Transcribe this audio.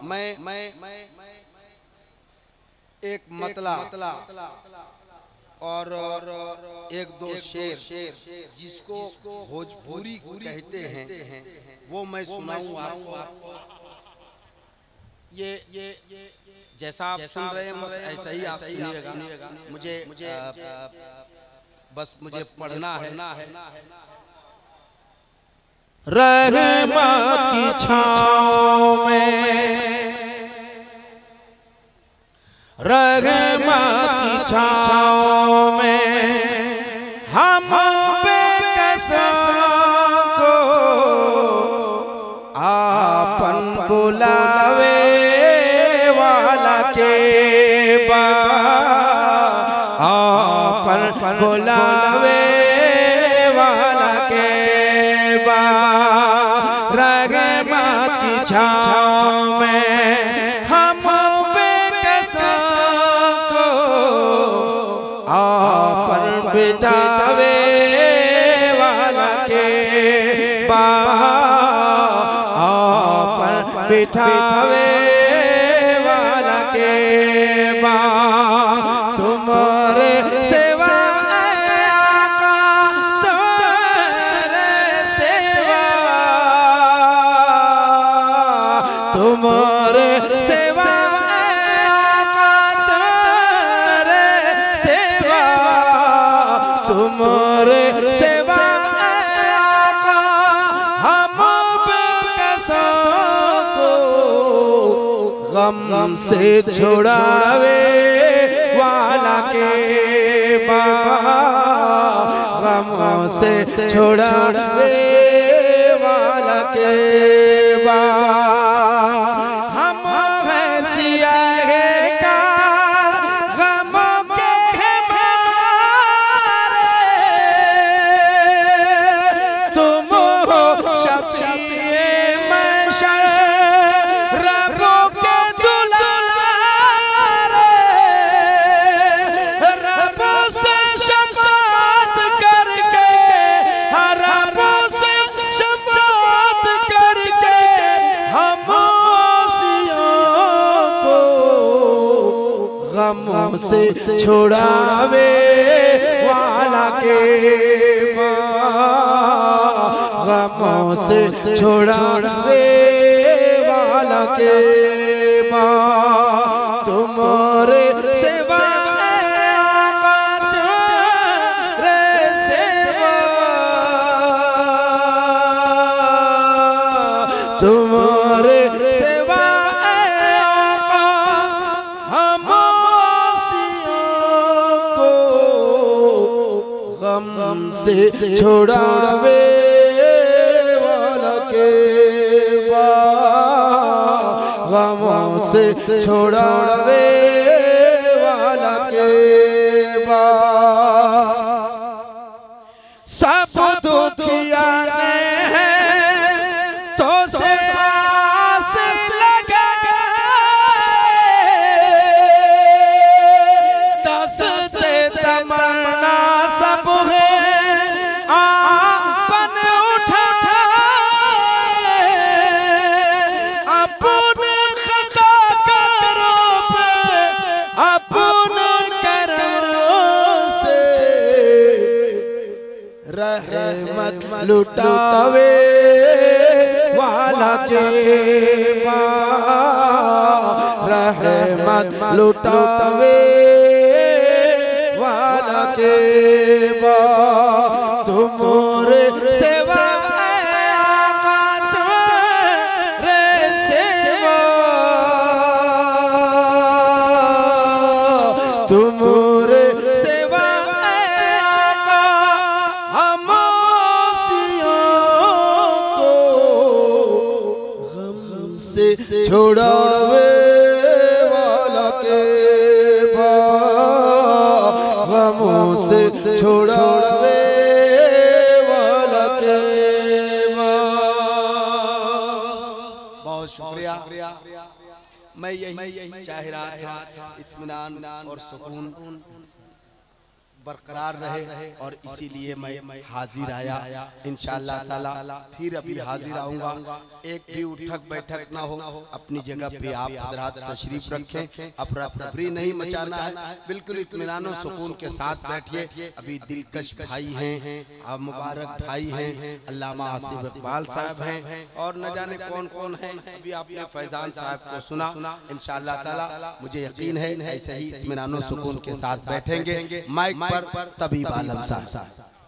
मैं एक मतला और एक दो शेर जिसको भोजपुरी कहते हैं वो मैं सुनाऊं आपको। ये जैसा आप सुन रहे हैं बस ऐसा ही आप सुनिएगा। मुझे बस मुझे पढ़ना है। रहमत की छाँव में, रहमत की छाँव में हम बेकसों को आपन बुलावे वाला के बा, आपन बुलावे वाला के बा। रहमत की छाँव में हम बेकसों को आपन बिठावे वाला के बा, आपन बिठावे वाला के बा। तुम्हारे सेवा आका, तुम्हारे सेवा, तुम्हारे सेवा आका, तुम्हारे सेवा, तुम्हारे सेवा आका हम बेकसों को गम से छुड़ावे वाला के बा, गम से छुड़ावे वाला के बा। हम हैं सियाहे का गमों के मारे, तुम हो शफीए महशर रबों के दुलारे। रबों से शफाअत करके, रबों से शफाअत करके हम गमों से छुड़ावे वाला के बा, गमों से छुड़ावे वाला के बा। तुम्हारे सेवा आका, तुम्हारे सेवा, तुम्हारे सेवा आका हम गम से छुड़ावे वाला के बा, गमों से छुड़ावे वाला के बा। सब दुखिया ने तो से आस लगाए, दस्ते तमन्ना सब है आपन उठाए। अपने खता करो पे अपने करों से रहमत लुटावे वाला के बा, रहमत लुटावे वाला के बा। तुम्हारे सेवा आका, तुम्हारे सेवा, तुम्हारे सेवा आका हम को गम से छुड़ावे वाला के बा, गमों से छुड़ावे वाला के बा। बहुत शुक्रिया। मैं यही चाह रहा था, इत्मीनान और सुकून बरकरार रहे और इसीलिए मैं हाजिर आया। इंशाअल्लाह ताला फिर अभी हाजिर आऊँगा। एक भी उठक बैठक ना हो, अपनी जगह पे आप हजरात तशरीफ रखें। अफरा तफरी नहीं मचाना है, बिल्कुल इत्मीनान सुकून के साथ बैठिए। अभी दिलकश भाई हैं, अब मुबारक भाई हैं, अल्लामा आसिफ इकबाल साहब हैं और न जाने कौन कौन हैं। अभी आपने फैजान साहब को सुना। इंशाअल्लाह ताला मुझे यकीन है ऐसे ही इत्मीनान सुकून के साथ बैठेंगे। माइक पर तबीब आलम साहब।